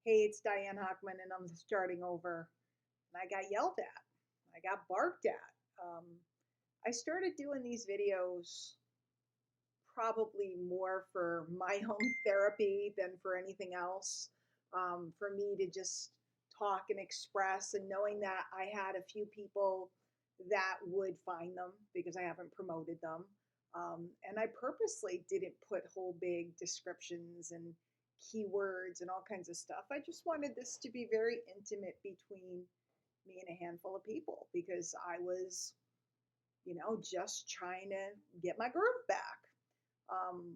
Hey, it's Diane Hockman, and I'm starting over. And I got yelled at. I got barked at. Um, I started doing these videos probably more for my own therapy than for anything else. For me to just talk and express, and knowing that I had a few people that would find them because I haven't promoted them. And I purposely didn't put whole big descriptions and keywords and all kinds of stuff. I just wanted this to be very intimate between me and a handful of people because I was, just trying to get my groove back. Um,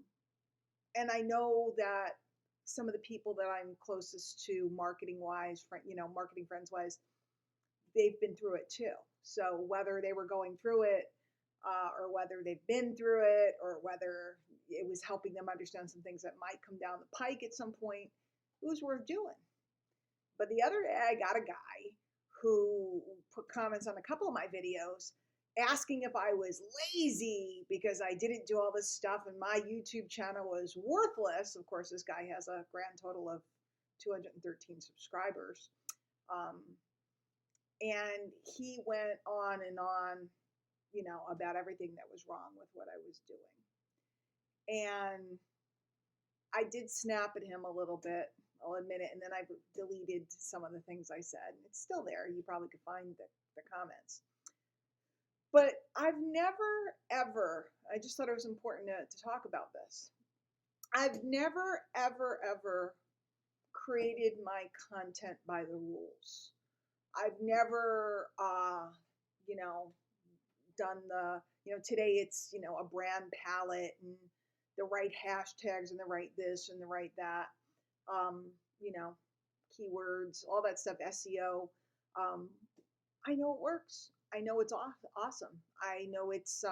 and I know that some of the people that I'm closest to, marketing wise, marketing friends wise, they've been through it too. So whether they were going through it, or whether they've been through it, or whether it was helping them understand some things that might come down the pike at some point, it was worth doing. But the other day, I got a guy who put comments on a couple of my videos asking if I was lazy because I didn't do all this stuff and my YouTube channel was worthless. Of course, this guy has a grand total of 213 subscribers. Um, and he went on, about everything that was wrong with what I was doing. And I did snap at him a little bit, I'll admit it, and then I deleted some of the things I said. It's still there. You probably could find the comments. But I've never, ever, I just thought it was important to talk about this. I've never, ever, ever created my content by the rules. I've never, done today it's, a brand palette and the right hashtags and the right this and the right that, um, you know, keywords, all that stuff, SEO. Um, I know it works. I know it's awesome. I know it's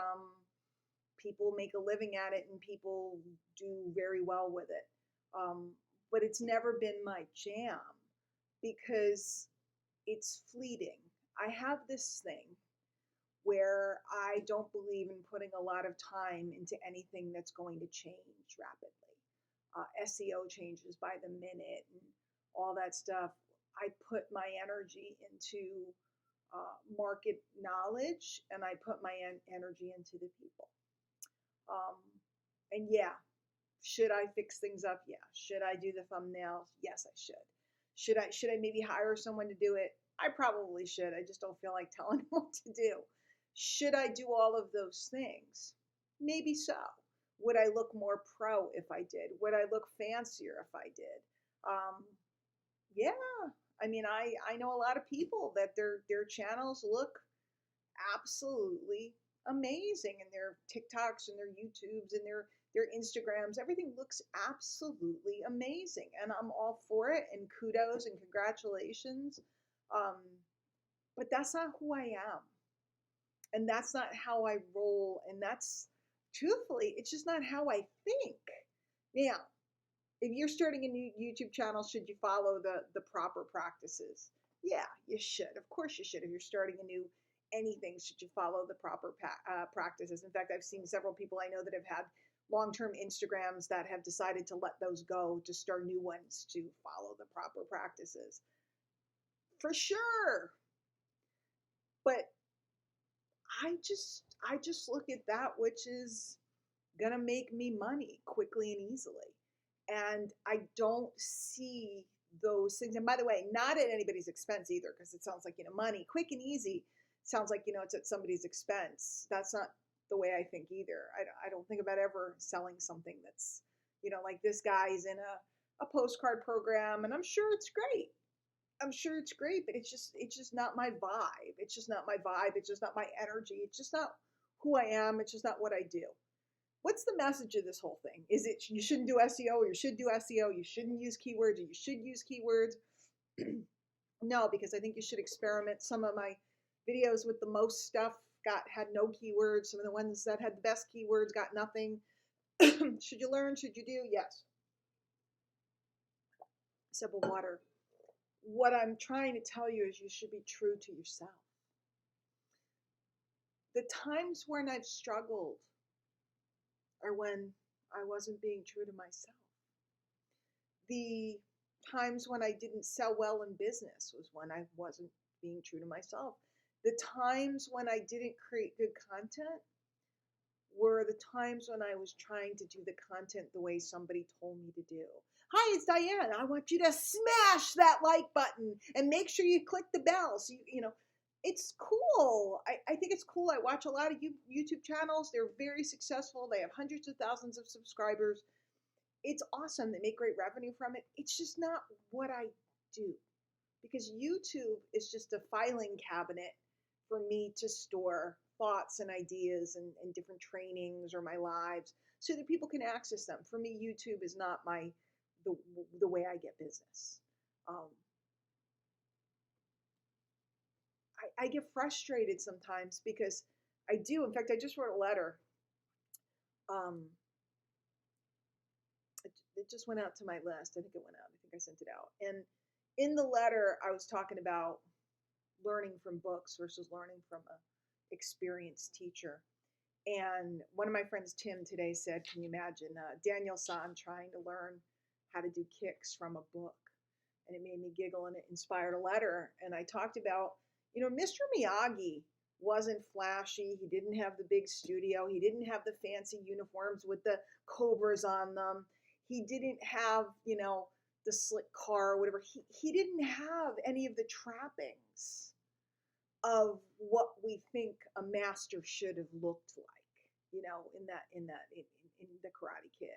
people make a living at it and people do very well with it. Um, but it's never been my jam because it's fleeting. I have this thing where I don't believe in putting a lot of time into anything that's going to change rapidly. SEO changes by the minute and all that stuff. I put my energy into market knowledge and I put my energy into the people. Um, and yeah, should I fix things up? Yeah. Should I do the thumbnails? Yes, I should. Should I maybe hire someone to do it? I probably should. I just don't feel like telling them what to do. Should I do all of those things? Maybe so. Would I look more pro if I did? Would I look fancier if I did? Yeah. I mean, I know a lot of people that their channels look absolutely amazing, and their TikToks and their YouTubes and their Instagrams, everything looks absolutely amazing, and I'm all for it. And kudos and congratulations. Um, but that's not who I am, and that's not how I roll, and that's truthfully, it's just not how I think. Now, if you're starting a new YouTube channel, should you follow the proper practices? Yeah, you should. Of course you should. If you're starting a new anything, should you follow the proper practices? In fact, I've seen several people I know that have had long-term Instagrams that have decided to let those go to start new ones to follow the proper practices. For sure. But I just look at that which is gonna make me money quickly and easily. And I don't see those things. And by the way, not at anybody's expense either, because it sounds like, money, quick and easy, sounds like, it's at somebody's expense. That's not the way I think either. I don't think about ever selling something that's, like this guy's in a postcard program, and I'm sure it's great. I'm sure it's great, but it's just not my vibe. It's just not my vibe. It's just not my energy. It's just not who I am. It's just not what I do. What's the message of this whole thing? Is it you shouldn't do SEO, or you should do SEO, you shouldn't use keywords, or you should use keywords? No, because I think you should experiment. Some of my videos with the most stuff had no keywords. Some of the ones that had the best keywords got nothing. Should you learn? Should you do? Yes. Sip of water. What I'm trying to tell you is you should be true to yourself. The times when I've struggled are when I wasn't being true to myself. The times when I didn't sell well in business was when I wasn't being true to myself. The times when I didn't create good content were the times when I was trying to do the content the way somebody told me to do. Hi, it's Diane. I want you to smash that like button and make sure you click the bell. So, it's cool. I think it's cool. I watch a lot of YouTube channels. They're very successful. They have hundreds of thousands of subscribers. It's awesome. They make great revenue from it. It's just not what I do, because YouTube is just a filing cabinet for me to store thoughts and ideas and different trainings or my lives so that people can access them. For me, YouTube is not the way I get business. I get frustrated sometimes because I do. In fact, I just wrote a letter. Um, it just went out to my list. I think it went out. I think I sent it out. And in the letter, I was talking about learning from books versus learning from an experienced teacher. And one of my friends, Tim, today said, can you imagine Daniel San trying to learn how to do kicks from a book? And it made me giggle, and it inspired a letter. And I talked about, Mr. Miyagi wasn't flashy. He didn't have the big studio. He didn't have the fancy uniforms with the cobras on them. He didn't have, the slick car or whatever. He didn't have any of the trappings of what we think a master should have looked like, in the Karate Kid.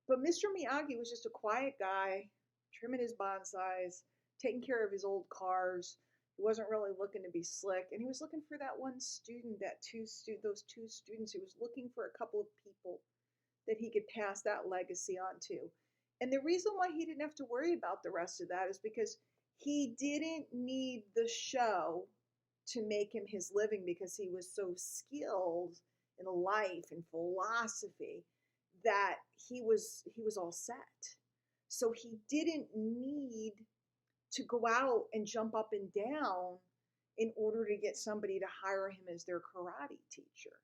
But Mr. Miyagi was just a quiet guy, trimming his bonsais, taking care of his old cars. He wasn't really looking to be slick, and he was looking for that one student, those two students. He was looking for a couple of people that he could pass that legacy on to. And the reason why he didn't have to worry about the rest of that is because he didn't need the show to make him his living, because he was so skilled in life and philosophy that he was all set. So he didn't need to go out and jump up and down in order to get somebody to hire him as their karate teacher.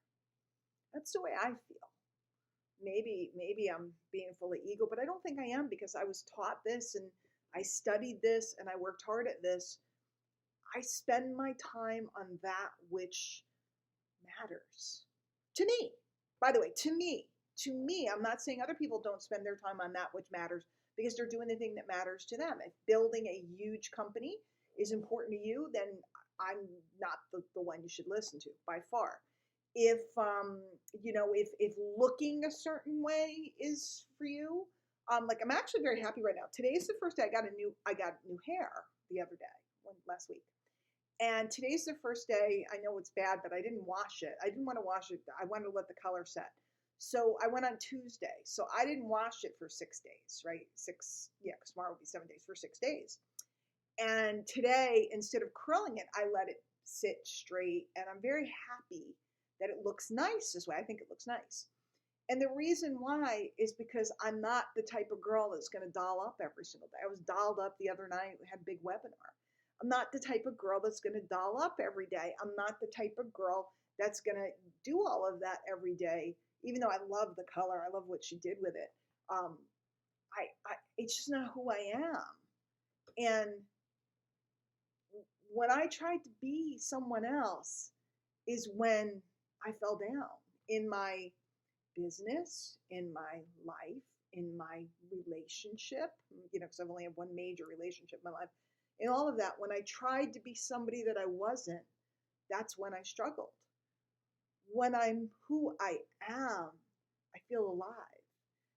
That's the way I feel. Maybe I'm being full of ego, but I don't think I am, because I was taught this and I studied this and I worked hard at this. I spend my time on that which matters to me. By the way, to me, I'm not saying other people don't spend their time on that which matters, because they're doing the thing that matters to them. If building a huge company is important to you, then I'm not the one you should listen to by far. If if looking a certain way is for you, like, I'm actually very happy right now. Today's the first day I got new hair the other day, last week. And today's the first day. I know it's bad, but I didn't wash it. I didn't want to wash it. I wanted to let the color set. So I went on Tuesday. So I didn't wash it for 6 days, right? Because tomorrow will be 7 days, for 6 days. And today, instead of curling it, I let it sit straight. And I'm very happy that it looks nice this way. I think it looks nice. And the reason why is because I'm not the type of girl that's going to doll up every single day. I was dolled up the other night. We had a big webinar. I'm not the type of girl that's going to doll up every day. I'm not the type of girl that's going to do all of that every day, even though I love the color. I love what she did with it. It's just not who I am. And when I tried to be someone else is when I fell down in my business, in my life, in my relationship, because I've only had one major relationship in my life. In all of that, when I tried to be somebody that I wasn't, that's when I struggled. When I'm who I am, I feel alive.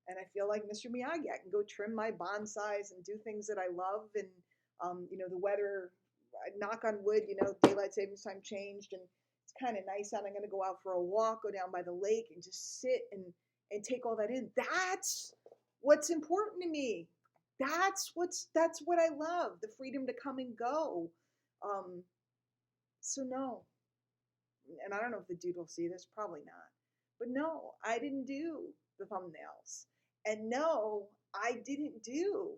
And I feel like Mr. Miyagi. I can go trim my bonsais and do things that I love. And, the weather, knock on wood, daylight savings time changed. And it's kind of nice out. I'm going to go out for a walk, go down by the lake and just sit and take all that in. That's what's important to me. That's what I love, the freedom to come and go. So no, and I don't know if the dude will see this, probably not. But no, I didn't do the thumbnails. And no, I didn't do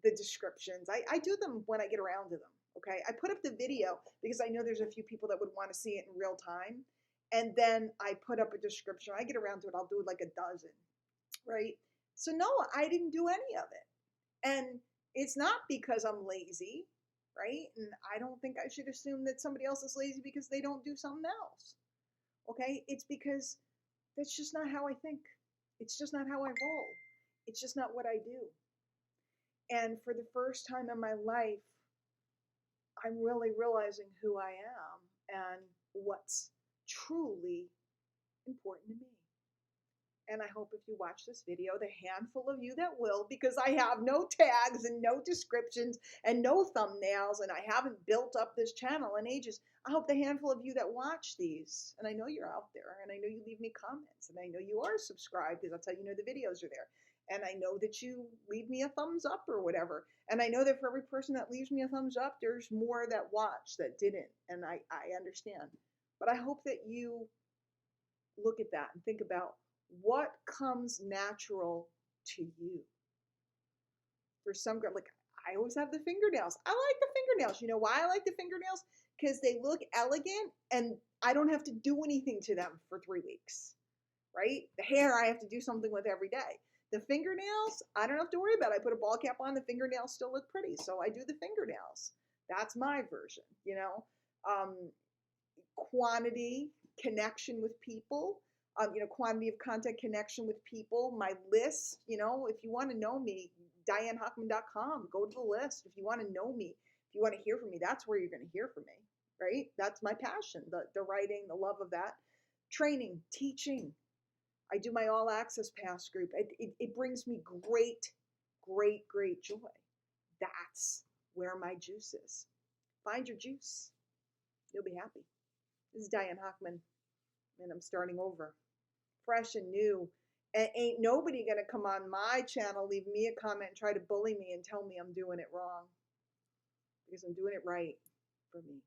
the descriptions. I do them when I get around to them. Okay, I put up the video because I know there's a few people that would want to see it in real time. And then I put up a description. When I get around to it, I'll do like a dozen, right? So no, I didn't do any of it. And it's not because I'm lazy, right? And I don't think I should assume that somebody else is lazy because they don't do something else. Okay? It's because that's just not how I think. It's just not how I roll. It's just not what I do. And for the first time in my life, I'm really realizing who I am and what's truly important to me. And I hope if you watch this video, the handful of you that will, because I have no tags and no descriptions and no thumbnails, and I haven't built up this channel in ages. I hope the handful of you that watch these, and I know you're out there, and I know you leave me comments, and I know you are subscribed because that's how you know the videos are there. And I know that you leave me a thumbs up or whatever. And I know that for every person that leaves me a thumbs up, there's more that watched that didn't. And I understand. But I hope that you look at that and think about what comes natural to you. For some girl, like I always have the fingernails. I like the fingernails. You know why I like the fingernails? Because they look elegant and I don't have to do anything to them for 3 weeks, right? The hair I have to do something with every day. The fingernails, I don't have to worry about it. I put a ball cap on, the fingernails still look pretty. So I do the fingernails. That's my version, you know. Quantity, connection with people, quantity of content, connection with people, my list, if you want to know me, DianeHochman.com, go to the list. If you want to know me, if you want to hear from me, that's where you're going to hear from me, right? That's my passion, the writing, the love of that. Training, teaching. I do my all access pass group. It brings me great, great, great joy. That's where my juice is. Find your juice. You'll be happy. This is Diane Hochman, and I'm starting over. Fresh and new. And ain't nobody going to come on my channel, leave me a comment, and try to bully me and tell me I'm doing it wrong. Because I'm doing it right for me.